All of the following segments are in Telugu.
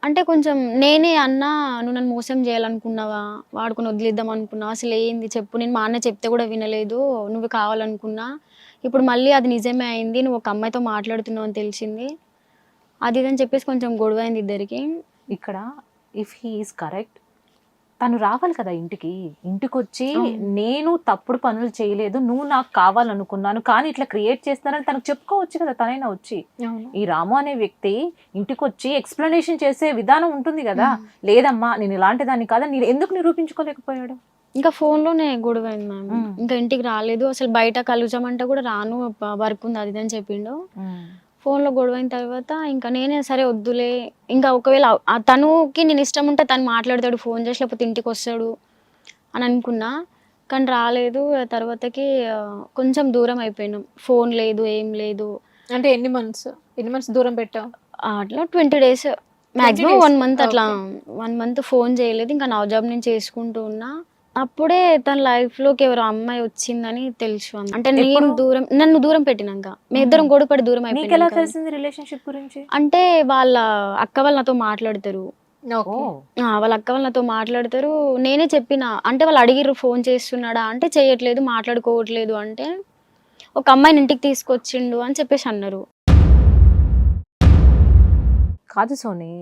అంటే కొంచెం నేనే అన్నా, "నువ్వు నన్ను మోసం చేయాలనుకున్నావా? వాడుకొని వదిలేద్దాం అనుకున్నావా? అసలు ఏంది చెప్పు? నేను మా అన్న చెప్తే కూడా వినలేదు. నువ్వు కావాలనుకున్నా. ఇప్పుడు మళ్ళీ అది నిజమే అయింది. నువ్వు ఒక అమ్మాయితో మాట్లాడుతున్నావు అని తెలిసింది." అది ఇది అని చెప్పేసి కొంచెం గొడవైంది ఇద్దరికి. ఇక్కడ ఇఫ్ హీ ఈస్ కరెక్ట్, తను రావాలి కదా ఇంటికి. ఇంటికొచ్చి నేను తప్పుడు పనులు చేయలేదు, నువ్వు నాకు కావాలనుకున్నాను కానీ ఇట్లా క్రియేట్ చేస్తున్నానని తనకు చెప్పుకోవచ్చు కదా తనైనా వచ్చి. ఈ రాము అనే వ్యక్తి ఇంటికి వచ్చి ఎక్స్ప్లెనేషన్ చేసే విధానం ఉంటుంది కదా, లేదమ్మా నేను ఇలాంటి దాన్ని కాదని నేను ఎందుకు నిరూపించుకోలేకపోయాడు? ఇంకా ఫోన్లోనే గొడవైంది మ్యామ్. ఇంకా ఇంటికి రాలేదు, అసలు బయట కలుద్దామంటే కూడా రాను, వర్క్ ఉంది అది ఇది అని చెప్పిండు. ఫోన్లో గొడవైన తర్వాత ఇంకా నేనే సరే వద్దులే, ఇంకా ఒకవేళ తనుకి నేను ఇష్టం ఉంటే తను మాట్లాడతాడు ఫోన్ చేసి, లేకపోతే ఇంటికి వస్తాడు అని అనుకున్నా. కానీ రాలేదు. తర్వాతకి కొంచెం దూరం అయిపోయినాం. ఫోన్ లేదు, ఏం లేదు. అంటే ఎన్ని మంత్స్ దూరం పెట్టావు? అట్లా 20 days, మ్యాక్సిమం 1 month అట్లా. 1 month ఫోన్ చేయలేదు. ఇంకా నా జాబ్ నేను చేసుకుంటూ ఉన్నా. అప్పుడే తన లైఫ్లోకి ఎవరో అమ్మాయి వచ్చిందని తెలుసు. అంటే నన్ను దూరం పెట్టినాక మేము ఇద్దరం గొడవపడి దూరం నీకు ఎలా తెలిసింది రిలేషన్షిప్ గురించి? అంటే వాళ్ళ అక్క వాళ్ళు నాతో మాట్లాడతారు. వాళ్ళ అక్క వాళ్ళు నాతో మాట్లాడతారు. నేనే చెప్పిన, అంటే వాళ్ళు అడిగిర్రు ఫోన్ చేస్తున్నాడా అంటే చేయట్లేదు, మాట్లాడుకోవట్లేదు అంటే ఒక అమ్మాయిని ఇంటికి తీసుకొచ్చిండు అని చెప్పేసి అన్నారు. కాదు సోని,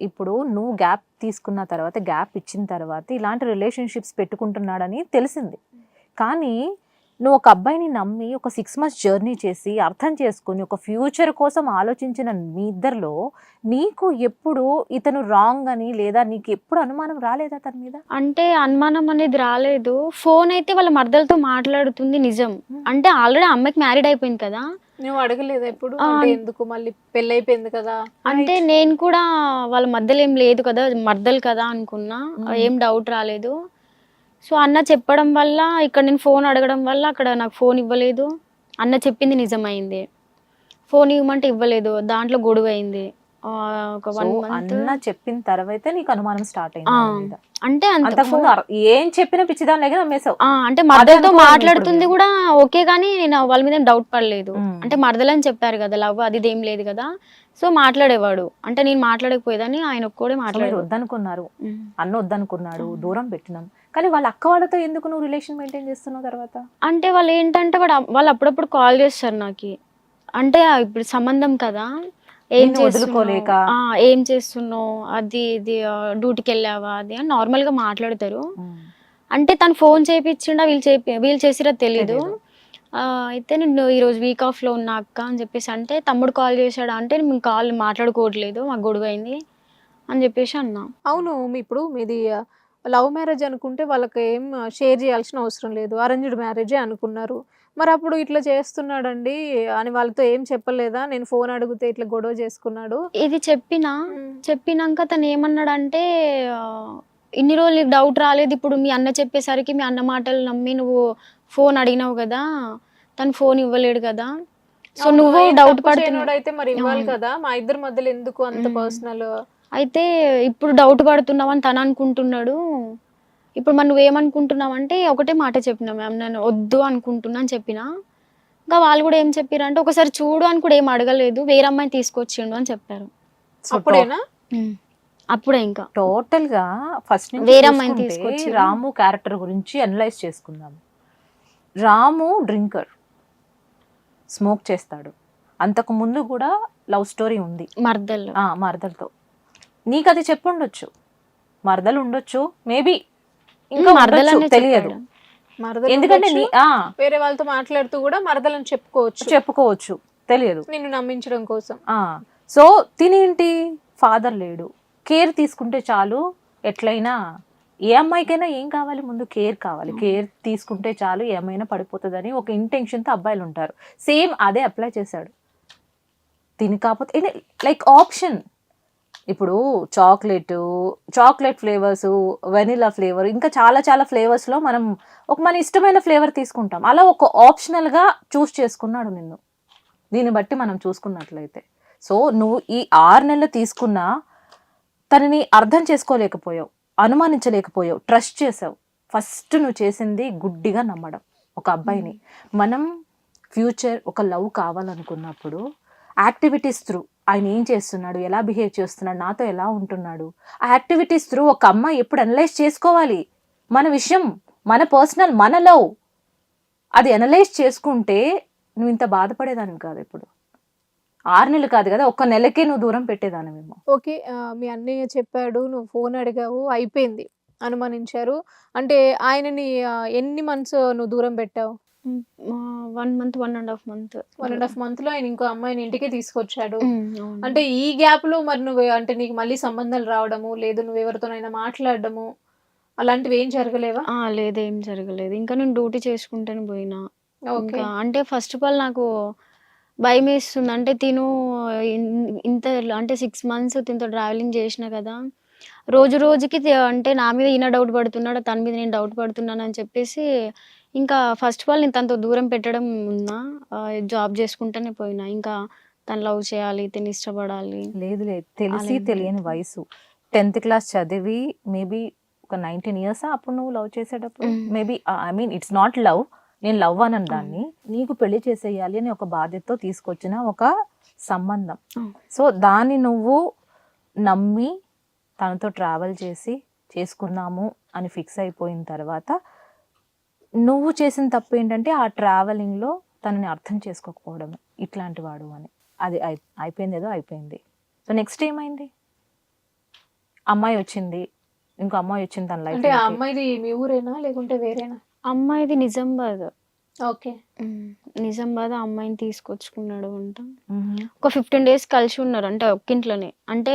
ఇప్పుడు నువ్వు గ్యాప్ తీసుకున్న తర్వాత, గ్యాప్ ఇచ్చిన తర్వాత ఇలాంటి రిలేషన్షిప్స్ పెట్టుకుంటున్నాడని తెలిసింది. కానీ నువ్వు ఒక అబ్బాయిని నమ్మి ఒక 6 months జర్నీ చేసి అర్థం చేసుకుని ఒక ఫ్యూచర్ కోసం ఆలోచించిన మీ ఇద్దరిలో నీకు ఎప్పుడు ఇతను రాంగ్ అని, లేదా నీకు ఎప్పుడు అనుమానం రాలేదా తన మీద? అంటే అనుమానం అనేది రాలేదు. ఫోన్ అయితే వాళ్ళ మరదలతో మాట్లాడుతుంది నిజం. అంటే ఆల్రెడీ అమ్మాయికి మ్యారీడ్ అయిపోయింది కదా. నువ్వు అడగలేదు ఎప్పుడు? అంటే ఎందుకు, మళ్ళీ పెళ్ళి అయిపోయింది కదా. అంటే నేను కూడా వాళ్ళ మధ్యలో ఏం లేదు కదా, మర్దలు కదా అనుకున్నా. ఏం డౌట్ రాలేదు. సో అన్న చెప్పడం వల్ల, ఇక్కడ నేను ఫోన్ అడగడం వల్ల అక్కడ నాకు ఫోన్ ఇవ్వలేదు. అన్న చెప్పింది నిజమైంది. ఫోన్ ఇవ్వమంటే ఇవ్వలేదు. దాంట్లో గొడవ అయింది. ఒక 1 month. అన్న చెప్పిన తర్వాత నీకు అనుమానం స్టార్ట్ అయింది. అంటే ఏం చెప్పిన పిచ్చిదాని నమ్మేసావు. అంటే మరదలతో మాట్లాడుతుంది కూడా ఓకే, కానీ నేను వాళ్ళ మీద డౌట్ పడలేదు. అంటే మరదలని చెప్పారు కదా, లవ్ అది ఇదేం లేదు కదా. సో మాట్లాడేవాడు. అంటే నేను మాట్లాడకపోయేదని ఆయన ఒక్కడే మాట్లాడారు. వద్దనుకున్నారు, అన్న వద్దనుకున్నాడు, దూరం పెట్టినాం. కానీ వాళ్ళ అక్క వాళ్ళతో ఎందుకు నువ్వు రిలేషన్ మెయింటైన్ చేస్తున్నావు తర్వాత? అంటే వాళ్ళు ఏంటంటే వాళ్ళు అప్పుడప్పుడు కాల్ చేస్తారు నాకు. అంటే ఇప్పుడు సంబంధం కదా, ఏం వదులుకోలేక ఏం చేస్తున్నావు అది ఇది, డ్యూటీకి వెళ్ళావా అది అని నార్మల్ గా మాట్లాడతారు. అంటే తను ఫోన్ చేయించిండా వీళ్ళు చేసిరా తెలీదు. అయితే నేను ఈరోజు వీక్ ఆఫ్ లో ఉన్నా అక్క అని చెప్పేసి అంటే, తమ్ముడు కాల్ చేశాడా అంటే మేము కాల్ మాట్లాడుకోవట్లేదు, మాకు గొడవ అయింది అని చెప్పేసి అన్నా. అవును, ఇప్పుడు మీది లవ్ మ్యారేజ్ అనుకుంటే వాళ్ళకి ఏం షేర్ చేయాల్సిన అవసరం లేదు, అరేంజ్డ్ మ్యారేజే అనుకున్నారు. మరి అప్పుడు ఇట్లా చేస్తున్నాడండి అని వాళ్ళతో ఏం చెప్పలేదా? నేను ఫోన్ అడిగితే ఇట్లా గొడవ చేసుకున్నాడు ఇది చెప్పినాక తను ఏమన్నాడంటే, ఇన్ని రోజులు నీకు డౌట్ రాలేదు, ఇప్పుడు మీ అన్న చెప్పేసరికి మీ అన్న మాటలు నమ్మి నువ్వు ఫోన్ అడిగినావు కదా, తను ఫోన్ ఇవ్వలేడు కదా, సో నువ్వు డౌట్ పడుతున్నాడు. అయితే మరి ఇవ్వాలి కదా, మా ఇద్దరి మధ్యలో ఎందుకు అంత పర్సనల్? అయితే ఇప్పుడు డౌట్ పడుతున్నావు అని తను అనుకుంటున్నాడు. ఇప్పుడు మరి నువ్వేమనుకుంటున్నావు అంటే ఒకటే మాట చెప్పినా మ్యామ్, నేను వద్దు అనుకుంటున్నా అని చెప్పినా. ఇంకా వాళ్ళు కూడా ఏం చెప్పారంటే, ఒకసారి చూడు అని కూడా ఏం అడగలేదు, వేరే అమ్మాయిని తీసుకొచ్చిండు అని చెప్పారు. అప్పుడేనా? అప్పుడే ఇంకా టోటల్ గా ఫస్ట్ వేరే అమ్మాయిని తీసుకొచ్చి రాము క్యారెక్టర్ గురించి అనలైజ్ చేసుకుందాం. రాము డ్రింకర్, స్మోక్ చేస్తాడు. అంతకు ముందు కూడా లవ్ స్టోరీ ఉంది మరదలతో. నీకు అది చెప్పుండొచ్చు, మరదలు ఉండొచ్చు, మేబీ ఇంకా మరదలు తెలియదు. ఎందుకంటే వేరే వాళ్ళతో మాట్లాడుతూ కూడా మరదలని చెప్పుకోవచ్చు, తెలియదు, నిన్ను నమ్మించడం కోసం. సో తినేంటి, ఫాదర్ లేడు, కేర్ తీసుకుంటే చాలు, ఎట్లయినా ఏ అమ్మాయికైనా ఏం కావాలి, ముందు కేర్ కావాలి, కేర్ తీసుకుంటే చాలు ఏమైనా పడిపోతుందని ఒక ఇంటెన్షన్తో అబ్బాయిలు ఉంటారు. సేమ్ అదే అప్లై చేశాడు. తిని కాకపోతే లైక్ ఆప్షన్, ఇప్పుడు చాక్లెట్ ఫ్లేవర్స్, వెనిలా ఫ్లేవర్, ఇంకా చాలా ఫ్లేవర్స్లో మనం మన ఇష్టమైన ఫ్లేవర్ తీసుకుంటాం. అలా ఒక ఆప్షనల్గా చూస్ చేసుకున్నాడు నిన్ను. దీన్ని బట్టి మనం చూసుకున్నట్లయితే, సో నువ్వు ఈ 6 నెలలు తీసుకున్నా తనని అర్థం చేసుకోలేకపోయావు, అనుమానించలేకపోయావు, ట్రస్ట్ చేసావు. ఫస్ట్ నువ్వు చేసింది గుడ్డిగా నమ్మడం ఒక అబ్బాయిని. మనం ఫ్యూచర్ ఒక లవ్ కావాలనుకున్నప్పుడు యాక్టివిటీస్ త్రూ, ఆయన ఏం చేస్తున్నాడు, ఎలా బిహేవ్ చేస్తున్నాడు, నాతో ఎలా ఉంటున్నాడు, ఆ యాక్టివిటీస్ త్రూ ఒక అమ్మాయి ఎప్పుడు అనలైజ్ చేసుకోవాలి. మన విషయం, మన పర్సనల్, మన లవ్, అది అనలైజ్ చేసుకుంటే నువ్వు ఇంత బాధపడేదాన్ని కాదు. ఇప్పుడు 6 నెలలు కాదు కదా, 1 నెలకే నువ్వు దూరం పెట్టేదానివేమో. ఓకే. మీ అన్నయ్య చెప్పాడు, నువ్వు ఫోన్ అడిగావు, అయిపోయింది. అనుమానించారు. అంటే ఆయనని ఎన్ని మంత్స్ నువ్వు దూరం పెట్టావు? 1 మంత్, 1.5 మంత్. 1.5 మంత్లో ఆయన ఇంకో అమ్మాయిని ఇంటికి తీసుకొచ్చాడు. అంటే ఈ గ్యాప్‌లో మరి నువ్వు అంటే నీకు మళ్ళీ సంబంధాలు రావడము, లేదు నువ్వు ఎవరితోనైనా మాట్లాడడము అలాంటివి ఏం జరగలేవా? లేదు, ఏం జరగలేదు. ఇంకా నేను డ్యూటీ చేసుకుంటూనే పోయినా. ఓకే. ఇంకా అంటే ఫస్ట్ ఆఫ్ ఆల్ నాకు భయమేస్తుంది. అంటే తిను ఇంత అంటే 6 మంత్స్ తినతో ట్రావెలింగ్ చేసిన కదా, రోజు రోజుకి అంటే నా మీద ఈయన డౌట్ పడుతున్నాడు, తన మీద నేను డౌట్ పడుతున్నాను అని చెప్పేసి ఇంకా ఫస్ట్ ఆఫ్ ఆల్ నేను తనతో దూరం పెట్టడం ఉన్నా. జాబ్ చేసుకుంటూనే పోయినా. ఇంకా తను లవ్ చేయాలి, తిని ఇష్టపడాలి. లేదు తెలిసి అలా ఏం తెలియని లేదు. వయసు, 10th క్లాస్ చదివి మేబీ ఒక 19 ఇయర్స్ అప్పుడు నువ్వు లవ్ చేసేటప్పుడు. Maybe I mean it's not love, నేను లవ్ అనను దాన్ని. నీకు పెళ్లి చేసేయాలి అని ఒక బాధ్యతతో తీసుకొచ్చిన ఒక సంబంధం. సో దాన్ని నువ్వు నమ్మి తనతో ట్రావెల్ చేసి చేసుకుందాము అని ఫిక్స్ అయిపోయిన తర్వాత నువ్వు చేసిన తప్పు ఏంటంటే ఆ ట్రావెలింగ్లో తనని అర్థం చేసుకోకపోవడం, ఇట్లాంటి వాడు అని. అది అయిపోయింది, ఏదో అయిపోయింది. సో నెక్స్ట్ ఏమైంది? అమ్మాయి వచ్చింది, ఇంకో అమ్మాయి వచ్చింది తన లైఫ్. అంటే ఆ అమ్మాయిది మీ ఊరేనా లేకుంటే వేరేనా? అమ్మాయిది నిజామాబాద్. ఓకే. నిజామాబాద్ ఆ అమ్మాయిని తీసుకొచ్చుకున్నాడు అంట. ఒక 15 days కలిసి ఉన్నారు, అంటే ఒక్కింట్లోనే. అంటే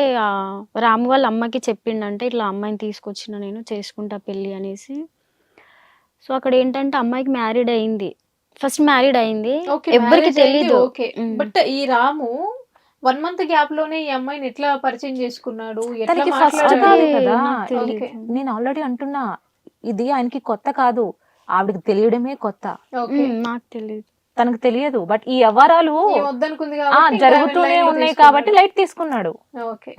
రాము వాళ్ళ అమ్మకి చెప్పిండంటే ఇట్లా అమ్మాయిని తీసుకొచ్చిన, నేను చేసుకుంటా పెళ్ళి అనేసి. సో అక్కడ ఏంటంటే అమ్మాయికి మ్యారీడ్ అయింది, ఫస్ట్ మ్యారీడ్ అయింది, ఎవ్వరికి తెలియదు. ఓకే. బట్ ఈ రాము 1 month గ్యాప్ లోనే ఈ అమ్మాయిని ఎట్లా పరిచయం చేసుకున్నాడు, ఎట్లా తనకి ఫస్ట్ మాట్లాడాడు? కాదు కదా. నాకు తెలీదు. ఓకే. నేను ఆల్రెడీ అంటున్నా, ఇది ఆయనకి కొత్త కాదు, ఆవిడకి తెలియడమే కొత్త. ఓకే. నాకు తెలియదు, తనకు తెలియదు. బట్ ఈ వ్యవహారాలు ఈమె వద్దనుకుంది కాబట్టి ఇంకా జరుగుతూనే ఆమె లైన్లో ఉన్నాయి తీసుకున్నాడు. కాబట్టి లైట్ తీసుకున్నాడు. ఓకే.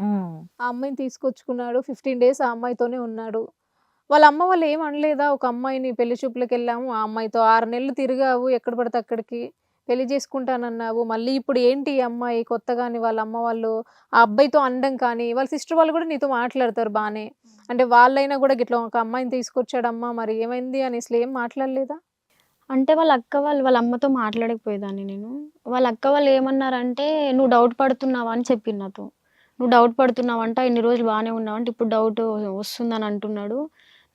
ఆ అమ్మాయిని తీసుకొచ్చుకున్నాడు, 15 days ఆ అమ్మాయితోనే ఉన్నాడు. వాళ్ళ అమ్మ వాళ్ళు ఏం అనలేదా? ఒక అమ్మాయిని పెళ్లి చూపులకు వెళ్ళాము, ఆ అమ్మాయితో 6 నెలలు తిరిగావు, ఎక్కడ పడితే అక్కడికి పెళ్లి చేసుకుంటానన్నావు, మళ్ళీ ఇప్పుడు ఏంటి ఈ అమ్మాయి కొత్తగాని వాళ్ళ అమ్మ వాళ్ళు ఆ అబ్బాయితో అనడం కానీ, వాళ్ళ సిస్టర్ వాళ్ళు కూడా నీతో మాట్లాడతారు బానే, అంటే వాళ్ళైనా కూడా గిట్లా ఒక అమ్మాయిని తీసుకొచ్చాడమ్మా మరి ఏమైంది అని అసలు ఏం మాట్లాడలేదా? అంటే వాళ్ళ అక్క వాళ్ళు వాళ్ళ అమ్మతో మాట్లాడకపోయేదాన్ని నేను. వాళ్ళ అక్క వాళ్ళు ఏమన్నారంటే, నువ్వు డౌట్ పడుతున్నావా అని చెప్పింది నాతో. నువ్వు డౌట్ పడుతున్నావంట, ఇన్ని రోజులు బాగానే ఉన్నావంట, ఇప్పుడు డౌట్ వస్తుందని అంటున్నాడు,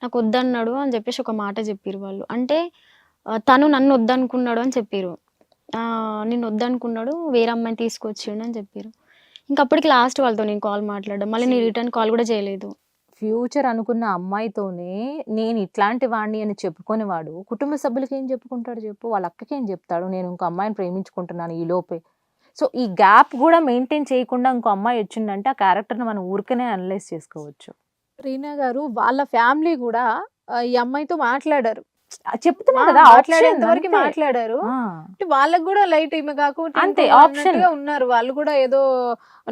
నాకు వద్దన్నాడు అని చెప్పేసి ఒక మాట చెప్పిరు వాళ్ళు. అంటే తను నన్ను వద్దనుకున్నాడు అని చెప్పిరు. నిన్ను వద్దనుకున్నాడు, వేరే అమ్మాయిని తీసుకొచ్చిండు అని చెప్పిరు. ఇంకా అప్పటికి లాస్ట్ వాళ్ళతో నేను కాల్ మాట్లాడడం, మళ్ళీ నేను రిటర్న్ కాల్ కూడా చేయలేదు. ఫ్యూచర్ అనుకున్న అమ్మాయితోనే నేను ఇట్లాంటి వాడిని అని చెప్పుకునేవాడు కుటుంబ సభ్యులకి ఏం చెప్పుకుంటాడు చెప్పు? వాళ్ళ అక్కకి ఏం చెప్తాడు? నేను ఇంకో అమ్మాయిని ప్రేమించుకుంటున్నాను ఈ లోపే. సో ఈ గ్యాప్ కూడా మెయింటైన్ చేయకుండా ఇంకో అమ్మాయి వచ్చిందంటే ఆ క్యారెక్టర్ని మనం ఊరికనే అనలైజ్ చేసుకోవచ్చు. రీనా గారు వాళ్ళ ఫ్యామిలీ కూడా ఈ అమ్మాయితో మాట్లాడారు, చెప్తున్నా కదా, మాట్లాడేంత option వరకు అంతే. మాట్లాడారు. ఆ, అంటే వాళ్ళకి కూడా లైట్ ఈమె కాకుండా అంతే, ఇంకో option. అన్నట్టుగా ఉన్నారు. వాళ్ళు కూడా ఏదో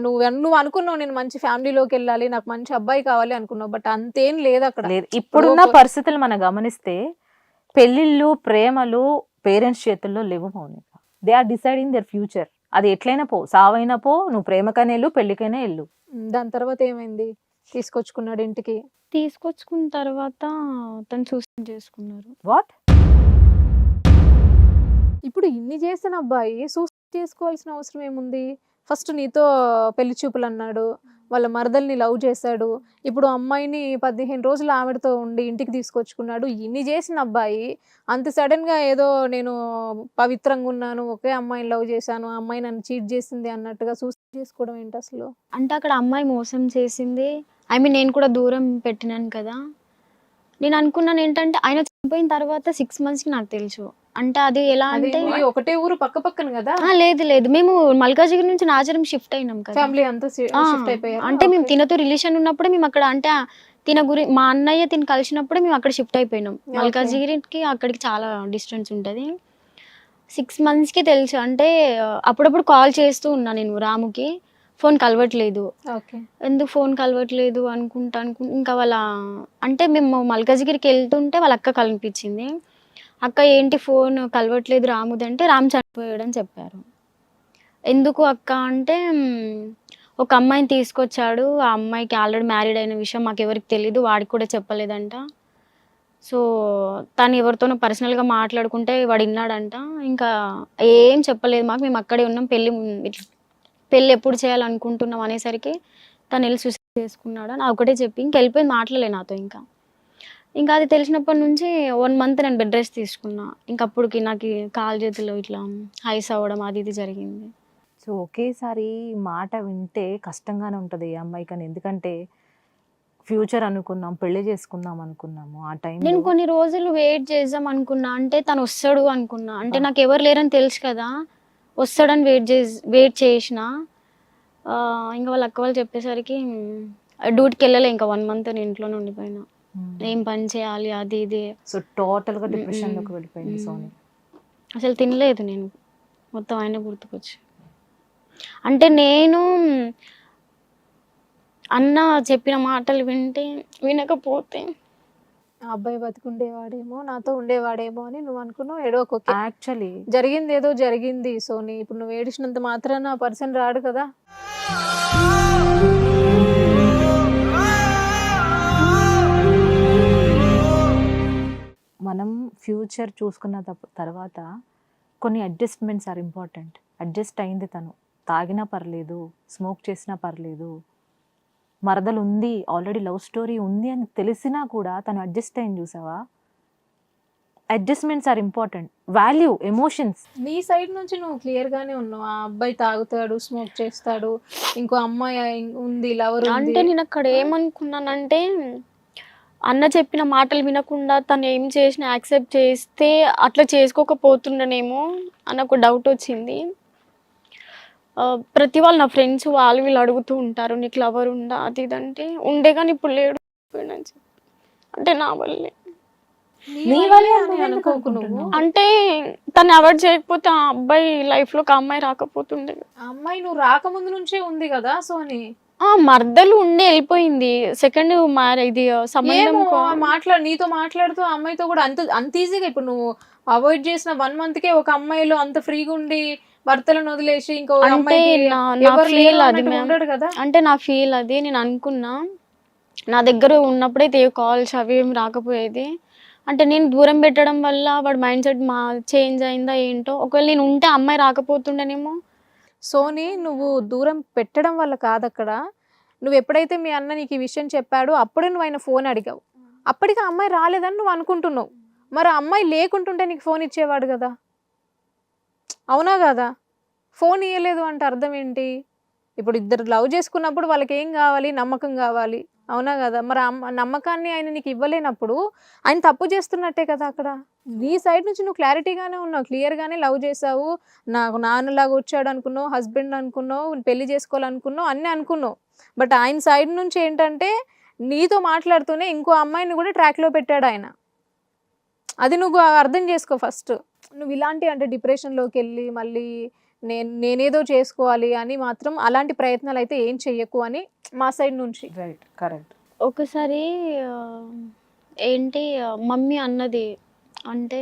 నువ్వు అనుకున్నావు నేను మంచి ఫ్యామిలీలోకి వెళ్ళాలి, నాకు మంచి అబ్బాయి కావాలి అనుకున్నావు, బట్ అంతేం లేదు అక్కడ. లేదు. ఇప్పుడున్న పరిస్థితులు మనం గమనిస్తే పెళ్లిళ్ళు, ప్రేమలు పేరెంట్స్ చేతుల్లో లేవు Mounika. They are deciding their future. అది ఎట్లయినా పో, సావైనా పో, నువ్వు ప్రేమకైనా వెళ్ళు, పెళ్లికైనా వెళ్ళు. దాని తర్వాత ఏమైంది? తీసుకొచ్చుకున్నాడు ఇంటికి. తీసుకొచ్చుకున్న తర్వాత తను సూసైడ్ చేసుకున్నారు. వాట్? ఇప్పుడు ఇన్ని చేసిన అబ్బాయి సూసైడ్ చేసుకోవాల్సిన అవసరం ఏముంది? ఫస్ట్ నీతో పెళ్లి చూపులు అన్నాడు, వాళ్ళ మరదల్ని లవ్ చేశాడు, ఇప్పుడు అమ్మాయిని 15 రోజులు ఆవిడతో ఉండి ఇంటికి తీసుకొచ్చుకున్నాడు. ఇన్ని చేసిన అబ్బాయి అంత సడన్గా ఏదో నేను పవిత్రంగా ఉన్నాను, ఒకే అమ్మాయిని లవ్ చేశాను, ఆ అమ్మాయి నన్ను చీట్ చేసింది అన్నట్టుగా సూసైడ్ చేసుకోవడం ఏంటి అసలు? అంటే అక్కడ అమ్మాయి మోసం చేసింది, నేను కూడా దూరం పెట్టినాను కదా. నేను అనుకున్నాను ఏంటంటే ఆయన చనిపోయిన తర్వాత 6 monthsకి నాకు తెలుసు. అంటే అది ఎలా అంటే ఒకటే ఊరు పక్క పక్కన కదా. లేదు, మేము మల్కాజిగిరి నుంచి నాజరం షిఫ్ట్ అయినాం కదా. ఫ్యామిలీ అంతా షిఫ్ట్ అయిపోయారు. అంటే మేము తినతో రిలేషన్ ఉన్నప్పుడు మేము అక్కడ, అంటే మా అన్నయ్య తిని కలిసినప్పుడు మేము అక్కడ షిఫ్ట్ అయిపోయినాం. మల్కాజిగిరికి అక్కడికి చాలా డిస్టెన్స్ ఉంటుంది. 6 monthsకి తెలుసు. అంటే అప్పుడప్పుడు కాల్ చేస్తూ ఉన్నా నేను రాముకి, ఫోన్ కలవట్లేదు. ఎందుకు ఫోన్ కలవట్లేదు అనుకుంటా ఇంకా వాళ్ళ, అంటే మేము మల్కాజిగిరికి వెళ్తుంటే వాళ్ళ అక్క కనిపించింది. అక్క ఏంటి ఫోన్ కలవట్లేదు రాముది అంటే, రాము చనిపోయాడు అని చెప్పారు. ఎందుకు అక్క అంటే ఒక అమ్మాయిని తీసుకొచ్చాడు, ఆ అమ్మాయికి ఆల్రెడీ మ్యారీడ్ అయిన విషయం మాకు ఎవరికి తెలీదు, వాడికి కూడా చెప్పలేదంట. సో తను ఎవరితోనో పర్సనల్గా మాట్లాడుకుంటే వాడు విన్నాడంట. ఇంకా ఏం చెప్పలేదు మాకు, మేము అక్కడే ఉన్నాం. పెళ్ళి ఎప్పుడు చేయాలనుకుంటున్నాం అనేసరికి తను వెళ్ళి సూసైడ్ చేసుకున్నాడు అని ఒకటే చెప్పి ఇంక వెళ్ళిపోయి మాట్లాడలే నాతో. ఇంకా అది తెలిసినప్పటి నుంచి 1 మంత్ నేను బెడ్ రెస్ట్ తీసుకున్నా. ఇంక అప్పటికి నాకు కాలు చేతులు ఇట్లా హైస్ అవ్వడం అది ఇది జరిగింది. సో ఒకేసారి మాట వింటే కష్టంగానే ఉంటుంది ఏ అమ్మాయికని. ఎందుకంటే ఫ్యూచర్ అనుకున్నాం, పెళ్లి చేసుకుందాం అనుకున్నాము. ఆ నేను టైంలో కొన్ని రోజులు వెయిట్ చేద్దాం అనుకున్నా. అంటే తను వస్తాడు అనుకున్నా. అంటే నాకు ఎవరు లేరని తెలుసు కదా, వస్తాడని వెయిట్ చేసిన. ఇంకా వాళ్ళ అక్క వాళ్ళు చెప్పేసరికి డ్యూటీకి వెళ్ళలే. ఇంకా 1 మంత్ నేను ఇంట్లోనే ఉండిపోయినా. ఏం పని చేయాలి అది ఇది. సో టోటల్గా డిప్రెషన్లోకి వెళ్ళిపోయింది సోని. అసలు తినలేదు నేను, మొత్తం ఆయన గుర్తుకొచ్చి. అంటే నేను అన్న చెప్పిన మాటలు వినకపోతే ఆ అబ్బాయి బతికుండేవాడేమో, నాతో ఉండేవాడేమో అని నువ్వు అనుకున్నావు. ఏడోకొకే, యాక్చువల్లీ జరిగింది ఏదో జరిగింది సోని. ఇప్పుడు నువ్వు ఏడిచినంత మాత్రాన ఆ పర్సన్ రాడు కదా. మనం ఫ్యూచర్ చూసుకున్న తర్వాత కొన్ని అడ్జస్ట్మెంట్స్ ఆర్ ఇంపార్టెంట్. అడ్జస్ట్ అయింది తను, తాగినా పర్లేదు, స్మోక్ చేసినా పర్లేదు, మరదలు ఉంది, ఆల్రెడీ లవ్ స్టోరీ ఉంది అని తెలిసినా కూడా తను అడ్జస్ట్ అయింది. చూసావా, adjustments are important. Value emotions. నీ సైడ్ నుంచి నువ్వు క్లియర్ గానే ఉన్నావు. ఆ అబ్బాయి తాగుతాడు, స్మోక్ చేస్తాడు, ఇంకో అమ్మాయి ఉంది, లవర్ ఉంది. అంటే నేను అక్కడ ఏమనుకున్నానంటే అన్న చెప్పిన మాటలు వినకుండా తను ఏం చేసినా యాక్సెప్ట్ చేస్తే అట్లా చేసుకోకపోతుండనేమో అని ఒక డౌట్ వచ్చింది. ప్రతి వాళ్ళు నా ఫ్రెండ్స్ వాళ్ళు వీళ్ళు అడుగుతూ ఉంటారు, నీకు లవర్ ఉందా అది ఇది అంటే. ఉండే కానీ ఇప్పుడు లేడు అని చెప్పి. అంటే నా వల్లే. నీ వల్లే అని అనుకోకు నువ్వు. అంటే తను అవాయిడ్ చేయకపోతే ఆ అబ్బాయి లైఫ్లో ఒక అమ్మాయి రాకపోతుండే. ఆ అమ్మాయి నువ్వు రాకముందు నుంచే ఉంది కదా సోని. మర్దలు ఉండి వెళ్ళిపోయింది. సెకండ్ ఇది సంబంధం నీతో మాట్లాడుతూ ఆ అమ్మాయితో కూడా అంత ఈజీగా. ఇప్పుడు నువ్వు అవాయిడ్ చేసిన 1 month కే ఒక అమ్మాయిలో అంత ఫ్రీగా ఉండి భర్తలను వదిలేసి ఇంకో అమ్మాయి ఉండడు కదా. అంటే నా ఫీల్ అది. నేను అనుకున్నా నా దగ్గర ఉన్నప్పుడైతే ఏ కాల్స్ అవి ఏమి రాకపోయేది. అంటే నేను దూరం పెట్టడం వల్ల వాడు మైండ్ సెట్ చేంజ్ అయిందా ఏంటో. ఒకవేళ నేను ఉంటే అమ్మాయి రాకపోతుండేనేమో. సోని, నువ్వు దూరం పెట్టడం వల్ల కాదు అక్కడ. నువ్వు ఎప్పుడైతే మీ అన్న నీకు ఈ విషయం చెప్పాడో అప్పుడే నువ్వు ఆయన ఫోన్ అడిగావు. అప్పటికి ఆ అమ్మాయి రాలేదని నువ్వు అనుకుంటున్నావు. మరి ఆ అమ్మాయి లేకుంటుంటే నీకు ఫోన్ ఇచ్చేవాడు కదా, అవునా కదా? ఫోన్ ఇవ్వలేదు అంటే అర్థం ఏంటి? ఇప్పుడు ఇద్దరు లవ్ చేసుకున్నప్పుడు వాళ్ళకి ఏం కావాలి? నమ్మకం కావాలి, అవునా కదా? మరి నమ్మకాన్ని ఆయన నీకు ఇవ్వలేనప్పుడు ఆయన తప్పు చేస్తున్నట్టే కదా అక్కడ. నీ సైడ్ నుంచి నువ్వు క్లారిటీగానే ఉన్నావు, క్లియర్గానే లవ్ చేసావు, నాకు నాన్నలాగా వచ్చాడు అనుకున్నావు, హస్బెండ్ అనుకున్నావు, పెళ్లి చేసుకోవాలనుకున్నావు, అన్నీ అనుకున్నావు. బట్ ఆయన సైడ్ నుంచి ఏంటంటే నీతో మాట్లాడుతూనే ఇంకో అమ్మాయిని కూడా ట్రాక్లో పెట్టాడు ఆయన. అది నువ్వు అర్థం చేసుకో ఫస్ట్. నువ్వు ఇలాంటి అంటే డిప్రెషన్లోకి వెళ్ళి మళ్ళీ నేనేదో చేసుకోవాలి అని మాత్రం అలాంటి ప్రయత్నాలు అయితే ఏం చెయ్యకు అని మా సైడ్ నుంచి. Right, correct. ఒకసారి ఏంటి మమ్మీ అన్నది అంటే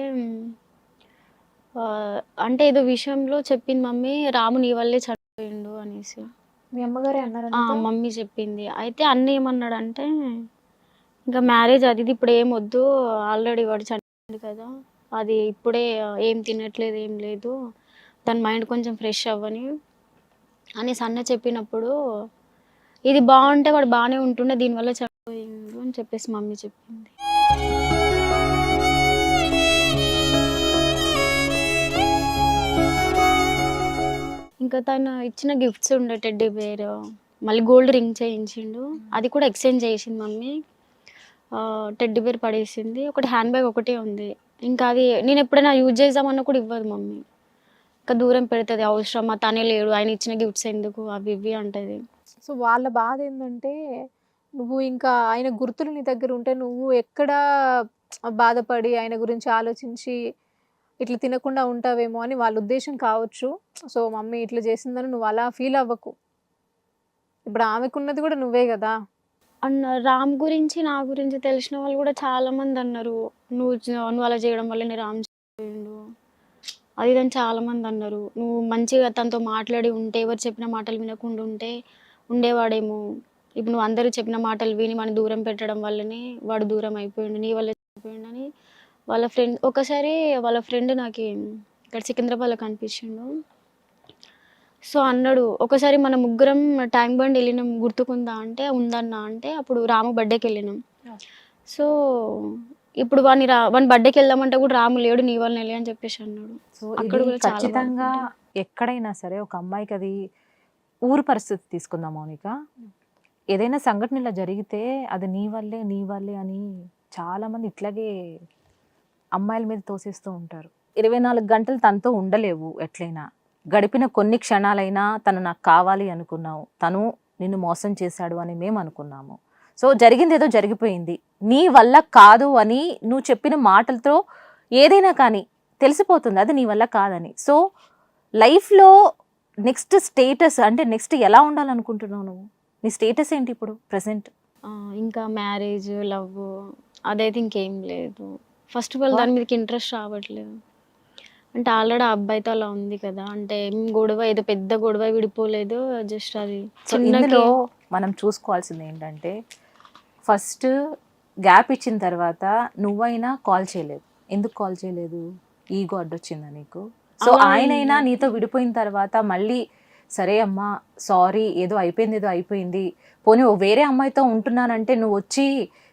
అంటే ఏదో విషయంలో చెప్పింది మమ్మీ, రాము నీ వల్లే చనిపోయిండు అనేసి. మీ అమ్మగారే అన్నారు? మమ్మీ చెప్పింది. అయితే అన్న ఏమన్నాడంటే ఇంకా మ్యారేజ్ అది ఇది ఇప్పుడు ఏం వద్దు, ఆల్రెడీ వాడు చనిపోయింది కదా, అది ఇప్పుడే ఏం తినట్లేదు ఏం లేదు, తన మైండ్ కొంచెం ఫ్రెష్ అవ్వని అనేసి అన్న చెప్పినప్పుడు ఇది బాగుంటే వాడు బాగానే ఉంటుండే, దీనివల్ల చనిపోయిండు అని చెప్పేసి మమ్మీ చెప్పింది. ఇంకా తను ఇచ్చిన గిఫ్ట్స్ ఉండే టెడ్డీ బేర్, మళ్ళీ గోల్డ్ రింగ్ చేయించిండు, అది కూడా ఎక్స్చేంజ్ చేసింది మమ్మీ. టెడ్డీ బేర్ పడేసింది, ఒకటి హ్యాండ్ బ్యాగ్ ఒకటే ఉంది. ఇంకా అది నేను ఎప్పుడైనా యూజ్ చేద్దామన్నా కూడా ఇవ్వదు మమ్మీ. ఇంకా దూరం పెడుతుంది, అవసరమా, తనే లేడు, ఆయన ఇచ్చిన గిఫ్ట్స్ ఎందుకు అవి ఇవి అంటది. సో వాళ్ళ బాధ ఏంటంటే నువ్వు ఇంకా ఆయన గుర్తులు నీ దగ్గర ఉంటే నువ్వు ఎక్కడ బాధపడి ఆయన గురించి ఆలోచించి ఇట్లా తినకుండా ఉంటావేమో అని వాళ్ళ ఉద్దేశం కావచ్చు. సో మమ్మీ ఇట్లా చేసిందని నువ్వు అలా ఫీల్ అవ్వకు. ఇప్పుడు ఆమెకున్నది కూడా నువ్వే కదా. అన్న రామ్ గురించి నా గురించి తెలిసిన వాళ్ళు కూడా చాలా మంది అన్నారు, నువ్వు అలా చేయడం వల్ల రామ్ చనిపోయిండు అది ఇదని చాలా మంది అన్నారు. నువ్వు మంచిగా తనతో మాట్లాడి ఉంటే, ఎవరు చెప్పిన మాటలు వినకుండా ఉంటే ఉండేవాడేమో. ఇప్పుడు నువ్వు అందరూ చెప్పిన మాటలు విని వాడిని దూరం పెట్టడం వల్లనే వాడు దూరం అయిపోయిండు. నీ వల్లే అయిపోయిండని ఒకసారి వాళ్ళ ఫ్రెండ్ నాకి ఇక్కడ సికింద్రాబాద్‌లో కనిపించిండు. సో, అన్నాడు, "ఒకసారి మన ముగ్గురం ట్యాంక్ బండ్ ఎళ్ళినాం గుర్తుకుందా?" అంటే, "ఉందన్నా" అంటే, అప్పుడు రాము బర్త్‌డేకెళ్ళినాం. సో, ఇప్పుడు వాని బర్త్‌డేకెళ్దామంటే కూడా రాము లేడు, నీ వల్లనేలే అని చెప్పేసి అన్నాడు. సో అక్కడ ఇది కూడా చాలా ఖచ్చితంగా బాధపడ్డా. ఎక్కడైనా సరే ఒక అమ్మాయికి అది ఊరు పరిస్థితి తీసుకుందాం మౌనిక. ఏదైనా సంఘటన ఇలా జరిగితే అది నీ వల్లే అని చాలా మంది ఇట్లాగే అమ్మాయిల మీద తోసేస్తూ ఉంటారు. 24 గంటలు తనతో ఉండలేవు ఎట్లయినా. గడిపిన కొన్ని క్షణాలైనా తను నాకు కావాలి అనుకున్నావు. తను నిన్ను మోసం చేశాడు అని మేము అనుకున్నాము. సో జరిగింది ఏదో జరిగిపోయింది. నీ వల్ల కాదు అని నువ్వు చెప్పిన మాటలతో ఏదైనా కానీ తెలిసిపోతుంది అది నీ వల్ల కాదని. సో లైఫ్లో నెక్స్ట్ స్టేటస్ అంటే నెక్స్ట్ ఎలా ఉండాలనుకుంటున్నావు నువ్వు? నీ స్టేటస్ ఏంటి ఇప్పుడు ప్రెసెంట్? ఇంకా మ్యారేజ్, లవ్ అదైతే ఇంకేం లేదు. ఫస్ట్ ఆఫ్ ఆల్ దాని మీదకి ఇంట్రెస్ట్ రావట్లేదు. అంటే ఆల్రెడీ ఆ అబ్బాయితో అలా ఉంది కదా. అంటే ఏం గొడవ, ఏదో పెద్ద గొడవ విడిపోలేదు. జస్ట్ అది సో ఇందులో మనం చూసుకోవాల్సింది ఏంటంటే ఫస్ట్ గ్యాప్ ఇచ్చిన తర్వాత నువ్వైనా కాల్ చేయలేదు. ఎందుకు కాల్ చేయలేదు? ఈగో అడ్డొచ్చిందా నీకు? సో ఆయనైనా నీతో విడిపోయిన తర్వాత మళ్ళీ సరే అమ్మా సారీ, ఏదో అయిపోయింది, పోనీ ఓ వేరే అమ్మాయితో ఉంటున్నానంటే నువ్వు వచ్చి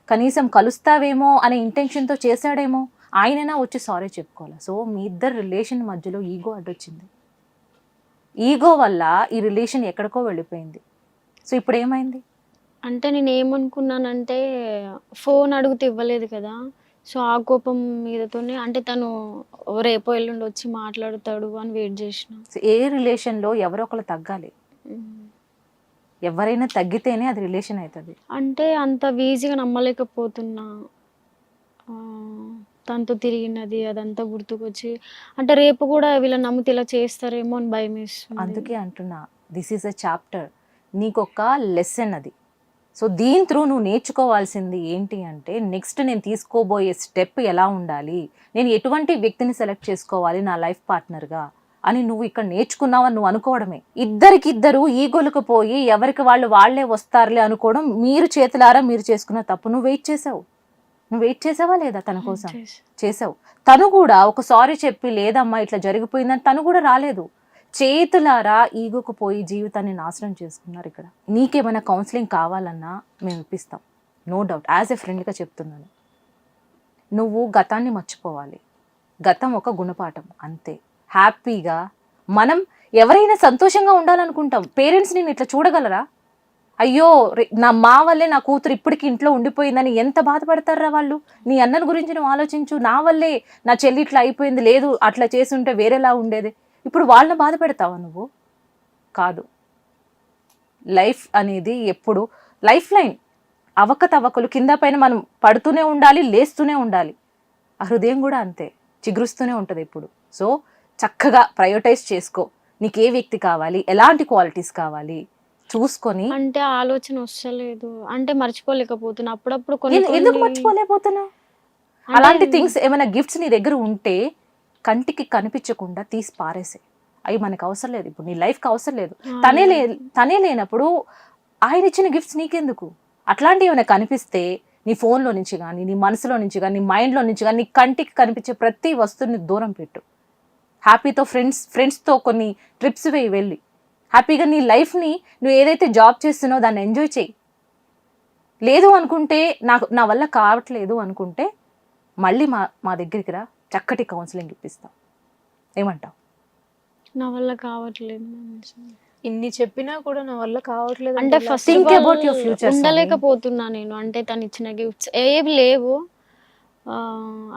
కనీసం కలుస్తావేమో అనే ఇంటెన్షన్తో చేశాడేమో. ఆయనైనా వచ్చి సారీ చెప్పుకోవాలి. సో మీ ఇద్దరు రిలేషన్ మధ్యలో ఈగో అడ్డొచ్చింది. ఈగో వల్ల ఈ రిలేషన్ ఎక్కడికో వెళ్ళిపోయింది. సో ఇప్పుడు ఏమైంది? అంటే నేను ఏమనుకున్నానంటే ఫోన్ అడిగితే ఇవ్వలేదు కదా. సో ఆ కోపం మీదతోనే అంటే తను రేపో ఎల్లుండి వచ్చి మాట్లాడతాడు అని వెయిట్ చేసిన. సో ఏ రిలేషన్లో ఎవరో ఒకరు తగ్గాలి. ఎవరైనా తగ్గితేనే అది రిలేషన్ అవుతుంది. అంటే అంత ఈజీగా నమ్మలేకపోతున్నా. తనతో తిరిగినది అదంతా గుర్తుకొచ్చి అంటే రేపు కూడా వీళ్ళని నమ్మితే ఇలా చేస్తారేమో అని భయం వేస్తుంది. అందుకే అంటున్నా దిస్ ఈజ్ అ చాప్టర్. నీకొక లెసన్ అది. సో దీని త్రూ నువ్వు నేర్చుకోవాల్సింది ఏంటి అంటే నెక్స్ట్ నేను తీసుకోబోయే స్టెప్ ఎలా ఉండాలి, నేను ఎటువంటి వ్యక్తిని సెలెక్ట్ చేసుకోవాలి నా లైఫ్ పార్ట్నర్గా అని నువ్వు ఇక్కడ నేర్చుకున్నావని నువ్వు అనుకోవడమే. ఇద్దరికిద్దరు ఈగోలకు పోయి ఎవరికి వాళ్ళే వస్తారులే అనుకోవడం మీరు చేతులారా మీరు చేసుకున్న తప్పు. నువ్వు వెయిట్ చేసావా లేదా తన కోసం? చేసావు. తను కూడా ఒక సారీ చెప్పి లేదమ్మా ఇట్లా జరిగిపోయిందని తను కూడా రాలేదు. చేతులారా ఈగోకు పోయి జీవితాన్ని నాశనం చేసుకున్నారు. ఇక్కడ నీకేమైనా కౌన్సిలింగ్ కావాలన్నా మేము ఇప్పిస్తాం, నో డౌట్. యాజ్ ఎ ఫ్రెండ్గా చెప్తున్నాను, నువ్వు గతాన్ని మర్చిపోవాలి. గతం ఒక గుణపాఠం అంతే. హ్యాపీగా మనం ఎవరైనా సంతోషంగా ఉండాలనుకుంటాం. పేరెంట్స్ నేను ఇట్లా చూడగలరా? అయ్యో మా వల్లే నా కూతురు ఇప్పటికి ఇంట్లో ఉండిపోయిందని ఎంత బాధపడతారా వాళ్ళు. నీ అన్నని గురించి నువ్వు ఆలోచించు. నా వల్లే నా చెల్లి ఇట్లా అయిపోయింది, లేదు అట్లా చేసి ఉంటే వేరేలా ఉండేది. ఇప్పుడు వాళ్ళని బాధ పెడతావా నువ్వు? కాదు. లైఫ్ అనేది ఎప్పుడు లైఫ్ లైన్, అవకతవకలు కింద పైన మనం పడుతూనే ఉండాలి, లేస్తూనే ఉండాలి. ఆ హృదయం కూడా అంతే, చిగురుస్తూనే ఉంటుంది ఎప్పుడు. సో చక్కగా ప్రయోటైజ్ చేసుకో. నీకు ఏ వ్యక్తి కావాలి, ఎలాంటి క్వాలిటీస్ కావాలి చూసుకొని. అంటే ఆలోచన వస్తలేదు, అంటే మర్చిపోలేకపోతున్నా. అప్పుడప్పుడు ఎందుకు మర్చిపోలేకపోతున్నా? అలాంటి థింగ్స్ ఏమైనా గిఫ్ట్స్ నీ దగ్గర ఉంటే కంటికి కనిపించకుండా తీసి పారేసే. అవి మనకు అవసరం లేదు. ఇప్పుడు నీ లైఫ్కి అవసరం లేదు. తనే లేనప్పుడు ఆయన ఇచ్చిన గిఫ్ట్స్ నీకెందుకు? అట్లాంటివి ఏమైనా కనిపిస్తే నీ ఫోన్లో నుంచి కానీ, నీ మనసులో నుంచి కానీ, నీ మైండ్లో నుంచి కానీ, నీ కంటికి కనిపించే ప్రతి వస్తువుని దూరం పెట్టు. హ్యాపీతో ఫ్రెండ్స్తో కొన్ని ట్రిప్స్ వెళ్ళి హ్యాపీగా నీ లైఫ్ని నువ్వు ఏదైతే జాబ్ చేస్తున్నావో దాన్ని ఎంజాయ్ చేయి. లేదు అనుకుంటే నా వల్ల కావట్లేదు అనుకుంటే మళ్ళీ మా దగ్గరికి రా, చక్కటి కౌన్సిలింగ్ ఇప్పిస్తాం. ఏమంటావు? నా వల్ల కావట్లేదు. ఇన్ని చెప్పినా కూడా నా వల్ల కావట్లేదు అంటే first think about your future. ఉండలేకపోతున్నా నేను. అంటే తను ఇచ్చిన గిఫ్ట్స్ ఏవి లేవు.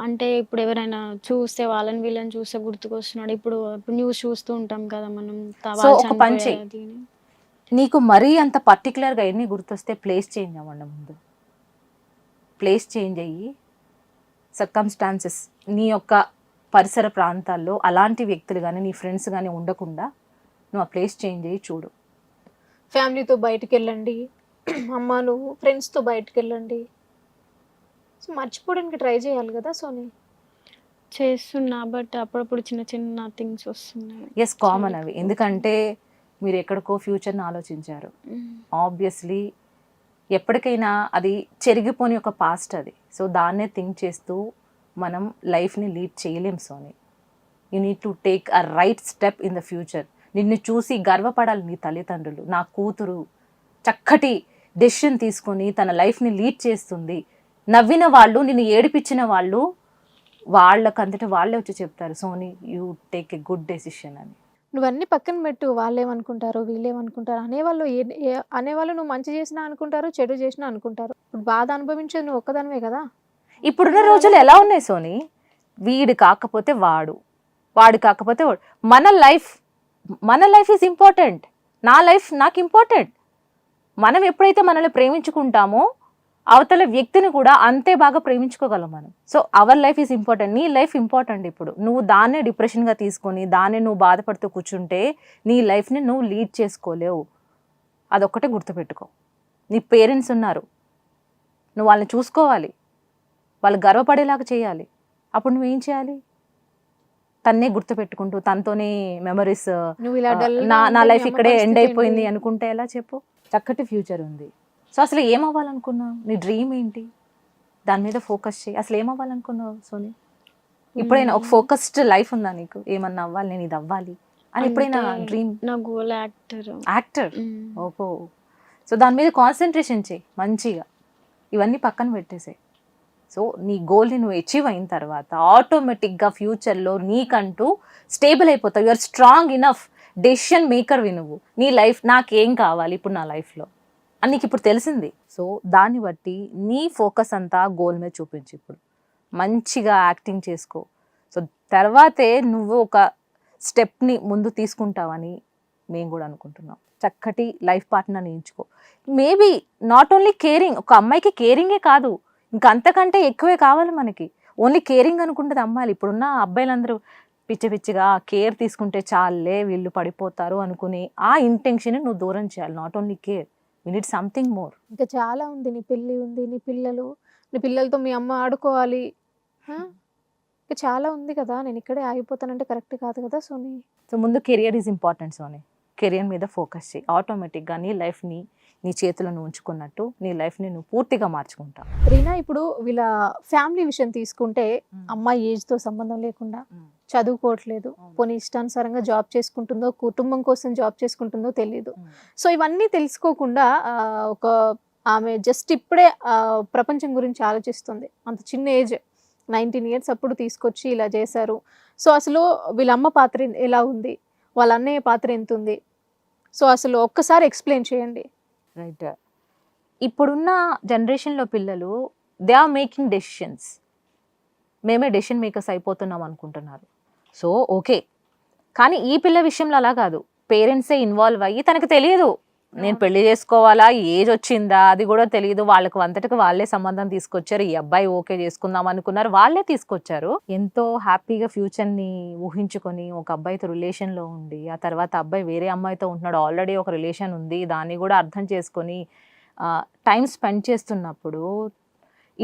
అంటే ఇప్పుడు ఎవరైనా చూస్తే వాళ్ళని వీళ్ళని చూస్తే గుర్తుకొస్తున్నాడు. ఇప్పుడు న్యూస్ చూస్తూ ఉంటాం కదా మనం. సో ఒక పని చెయ్యి, నీకు మరీ అంత పర్టికులర్గా ఎన్ని గుర్తొస్తే ప్లేస్ చేంజ్ అవ్వండి. ముందు ప్లేస్ చేంజ్ అయ్యి సర్కమ్స్టాన్సెస్ నీ యొక్క పరిసర ప్రాంతాల్లో అలాంటి వ్యక్తులు కానీ నీ ఫ్రెండ్స్ కానీ ఉండకుండా నువ్వు ఆ ప్లేస్ చేంజ్ అయ్యి చూడు. ఫ్యామిలీతో బయటకు వెళ్ళండి, అమ్మ నువ్వు ఫ్రెండ్స్తో బయటకు వెళ్ళండి. సో మర్చిపోవడానికి ట్రై చేయాలి కదా సోనీ. చేస్తున్నా బట్ అప్పుడప్పుడు చిన్న చిన్న థింగ్స్ వస్తున్నాయి. ఎస్, కామన్ అవి. ఎందుకంటే మీరు ఎక్కడికో ఫ్యూచర్ని ఆలోచించారు. ఆబ్వియస్లీ ఎప్పటికైనా అది చెరిగిపోని ఒక పాస్ట్ అది. సో దాన్నే థింక్ చేస్తూ మనం లైఫ్ని లీడ్ చేయలేం Soni. You need to take a right step in the future. నిన్ను చూసి గర్వపడాలి నీ తల్లిదండ్రులు. నా కూతురు చక్కటి డెసిషన్ తీసుకొని తన లైఫ్ని లీడ్ చేస్తుంది. నవ్విన వాళ్ళు, నిన్ను ఏడిపించిన వాళ్ళు వాళ్ళకంతటి వాళ్ళే వచ్చి చెప్తారు, Soni you take a good decision అని. నువ్వన్నీ పక్కన పెట్టు, వాళ్ళేమనుకుంటారు వీళ్ళేమనుకుంటారు అనేవాళ్ళు. అనేవాళ్ళు నువ్వు మంచి చేసినా అనుకుంటారు, చెడు చేసినా అనుకుంటారు. ఇప్పుడు బాధ అనుభవించేది నువ్వు ఒక్కదానివే కదా. ఇప్పుడున్న రోజులు ఎలా ఉన్నాయి సోని? వీడు కాకపోతే వాడు, వాడు కాకపోతే వాడు. మన లైఫ్ ఈజ్ ఇంపార్టెంట్. నా లైఫ్ నాకు ఇంపార్టెంట్. మనం ఎప్పుడైతే మనల్ని ప్రేమించుకుంటామో అవతల వ్యక్తిని కూడా అంతే బాగా ప్రేమించుకోగలం మనం. So our life is important. నీ లైఫ్ ఇంపార్టెంట్. ఇప్పుడు నువ్వు దాన్నే డిప్రెషన్గా తీసుకొని దాన్నే నువ్వు బాధపడుతూ కూర్చుంటే నీ లైఫ్ని నువ్వు లీడ్ చేసుకోలేవు. అదొక్కటే గుర్తుపెట్టుకో. నీ పేరెంట్స్ ఉన్నారు, నువ్వు వాళ్ళని చూసుకోవాలి, వాళ్ళు గర్వపడేలాగా చేయాలి. అప్పుడు నువ్వేం చేయాలి? తన్నే గుర్తుపెట్టుకుంటూ తనతోనే మెమరీస్, నా లైఫ్ ఇక్కడే ఎండ్ అయిపోయింది అనుకుంటే ఎలా చెప్పు? చక్కటి ఫ్యూచర్ ఉంది. సో అసలు ఏమవ్వాలనుకున్నావు? నీ డ్రీమ్ ఏంటి? దాని మీద ఫోకస్ చేయి. అసలు ఏమవ్వాలనుకున్నావు సోని? ఇప్పుడైనా ఒక ఫోకస్డ్ లైఫ్ ఉందా నీకు? ఏమన్నా అవ్వాలి, నేను ఇది అవ్వాలి అని ఎప్పుడైనా డ్రీమ్? నా గోల్ యాక్టర్. ఓహో. సో దాని మీద కాన్సన్ట్రేషన్ చేయి మంచిగా. ఇవన్నీ పక్కన పెట్టేసాయి. సో నీ గోల్ని నువ్వు అచీవ్ అయిన తర్వాత ఆటోమేటిక్గా ఫ్యూచర్లో నీకంటూ స్టేబుల్ అయిపోతావు. You're strong enough. డెసిషన్ మేకర్వి నువ్వు. నీ లైఫ్ నాకేం కావాలి ఇప్పుడు నా లైఫ్లో అని నీకు ఇప్పుడు తెలిసింది. సో దాన్ని బట్టి నీ ఫోకస్ అంతా గోల్ మీద చూపించు. ఇప్పుడు మంచిగా యాక్టింగ్ చేసుకో. సో తర్వాతే నువ్వు ఒక స్టెప్ని ముందు తీసుకుంటావని మేము కూడా అనుకుంటున్నాం. చక్కటి లైఫ్ పార్ట్నర్ని ఎంచుకో. Maybe not only caring. ఒక అమ్మాయికి కేరింగే కాదు, ఇంకా అంతకంటే ఎక్కువే కావాలి మనకి. ఓన్లీ కేరింగ్ అనుకుంటుంది అమ్మాయిలు. ఇప్పుడున్న అబ్బాయిలందరూ పిచ్చి పిచ్చిగా కేర్ తీసుకుంటే చాలే వీళ్ళు పడిపోతారు అనుకుని ఆ ఇంటెన్షన్ నువ్వు దూరం చేయాలి. Not only care, you need something more. ఇంకా చాలా ఉంది. నీ పెళ్ళి ఉంది, నీ పిల్లలతో మీ అమ్మ ఆడుకోవాలి. ఇంకా చాలా ఉంది కదా. నేను ఇక్కడే ఆగిపోతానంటే కరెక్ట్ కాదు కదా సోని. సో ముందు career is important Soni. Career మీద ఫోకస్ చేయి. ఆటోమేటిక్గా నీ లైఫ్ని నీ చేతులను ఉంచుకున్నట్టు నీ లైఫ్ని నువ్వు పూర్తిగా మార్చుకుంటావు. రీనా, ఇప్పుడు వీళ్ళ ఫ్యామిలీ విషయం తీసుకుంటే అమ్మాయి ఏజ్తో సంబంధం లేకుండా చదువుకోవట్లేదు, పోనీ ఇష్టానుసారంగా జాబ్ చేసుకుంటుందో, కుటుంబం కోసం జాబ్ చేసుకుంటుందో తెలియదు. సో ఇవన్నీ తెలుసుకోకుండా ఒక ఆమె జస్ట్ ఇప్పుడే ప్రపంచం గురించి ఆలోచిస్తుంది. అంత చిన్న ఏజ్, 19 years అప్పుడు తీసుకొచ్చి ఇలా చేశారు. సో అసలు వీళ్ళ అమ్మ పాత్ర ఎలా ఉంది, వాళ్ళ అన్నయ్య పాత్ర ఎంత ఉంది? సో అసలు ఒక్కసారి ఎక్స్ప్లెయిన్ చేయండి. రైట్. ఇప్పుడున్న జనరేషన్లో పిల్లలు దే ఆర్ మేకింగ్ డెసిషన్స్. మేమే డెసిషన్ మేకర్స్ అయిపోతున్నాం అనుకుంటున్నారు. సో ఓకే, కానీ ఈ పిల్ల విషయంలో అలా కాదు. పేరెంట్సే ఇన్వాల్వ్ అయ్యి, తనకు తెలియదు నేను పెళ్లి చేసుకోవాలా, ఏజ్ వచ్చిందా అది కూడా తెలియదు. వాళ్ళకు అంతటికి వాళ్ళే సంబంధం తీసుకొచ్చారు. ఈ అబ్బాయి ఓకే చేసుకుందాం అనుకున్నారు, వాళ్ళే తీసుకొచ్చారు. ఎంతో హ్యాపీగా ఫ్యూచర్ని ఊహించుకొని ఒక అబ్బాయితో రిలేషన్లో ఉండి ఆ తర్వాత అబ్బాయి వేరే అమ్మాయితో ఉంటున్నాడు, ఆల్రెడీ ఒక రిలేషన్ ఉంది, దాన్ని కూడా అర్థం చేసుకొని టైం స్పెండ్ చేస్తున్నప్పుడు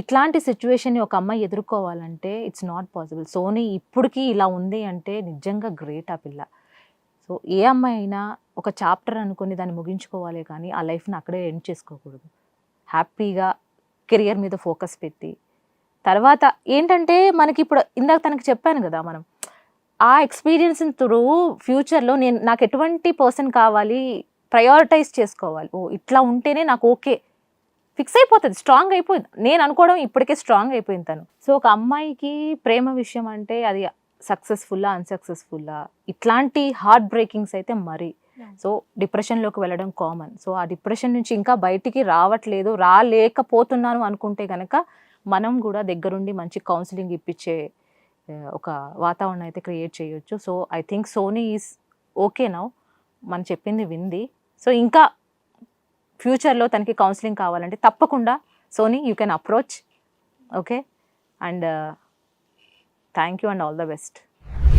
ఇట్లాంటి సిచ్యువేషన్ని ఒక అమ్మాయి ఎదుర్కోవాలంటే ఇట్స్ నాట్ పాసిబుల్. సోనీ ఇప్పటికీ ఇలా ఉంది అంటే నిజంగా గ్రేట్ ఆ పిల్ల. సో ఏ అమ్మాయి అయినా ఒక చాప్టర్ అనుకుని దాన్ని ముగించుకోవాలి, కానీ ఆ లైఫ్ని అక్కడే ఎండ్ చేసుకోకూడదు. హ్యాపీగా కెరియర్ మీద ఫోకస్ పెట్టి తర్వాత ఏంటంటే మనకి ఇప్పుడు ఇందాక తనకి చెప్పాను కదా, మనం ఆ ఎక్స్పీరియన్స్ త్రూ ఫ్యూచర్లో నాకు ఎటువంటి పర్సన్ కావాలి ప్రయారిటైజ్ చేసుకోవాలి. ఓ ఇట్లా ఉంటేనే నాకు ఓకే, ఫిక్స్ అయిపోతుంది, స్ట్రాంగ్ అయిపోయింది. నేను అనుకోవడం ఇప్పటికే స్ట్రాంగ్ అయిపోయింది తను. సో ఒక అమ్మాయికి ప్రేమ విషయం అంటే అది సక్సెస్ఫుల్లా అన్సక్సెస్ఫుల్లా ఇట్లాంటి హార్ట్ బ్రేకింగ్స్ అయితే మరీ. సో డిప్రెషన్లోకి వెళ్ళడం కామన్. సో ఆ డిప్రెషన్ నుంచి ఇంకా బయటికి రాలేకపోతున్నాను అనుకుంటే కనుక మనం కూడా దగ్గరుండి మంచి కౌన్సిలింగ్ ఇప్పించే ఒక వాతావరణం అయితే క్రియేట్ చేయొచ్చు. So I think Soni is okay now, మనం చెప్పింది వింది. సో ఇంకా ఫ్యూచర్లో తనకి కౌన్సిలింగ్ కావాలంటే తప్పకుండా Soni you can approach. Okay, and thank you and all the best.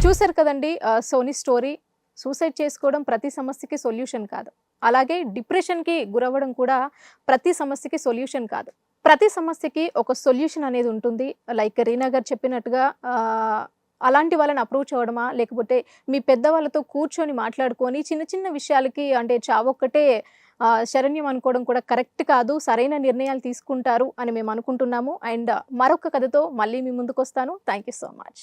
చూసారు కదండి సోనీ స్టోరీ. సూసైడ్ చేసుకోవడం ప్రతి సమస్యకి సొల్యూషన్ కాదు, అలాగే డిప్రెషన్కి గురవ్వడం కూడా ప్రతి సమస్యకి సొల్యూషన్ కాదు. ప్రతి సమస్యకి ఒక సొల్యూషన్ అనేది ఉంటుంది. లైక్ రీనా గారు చెప్పినట్టుగా అలాంటి వాళ్ళని అప్రోచ్ అవ్వడమా, లేకపోతే మీ పెద్దవాళ్ళతో కూర్చొని మాట్లాడుకొని చిన్న చిన్న విషయాలకి అంటే చావొక్కటే శరణ్యం అనుకోవడం కూడా కరెక్ట్ కాదు, సరైన నిర్ణయాలు తీసుకుంటారు అని మేము అనుకుంటున్నాము. అండ్ మరొక కథతో మళ్ళీ మీ ముందుకు వస్తాను. Thank you so much.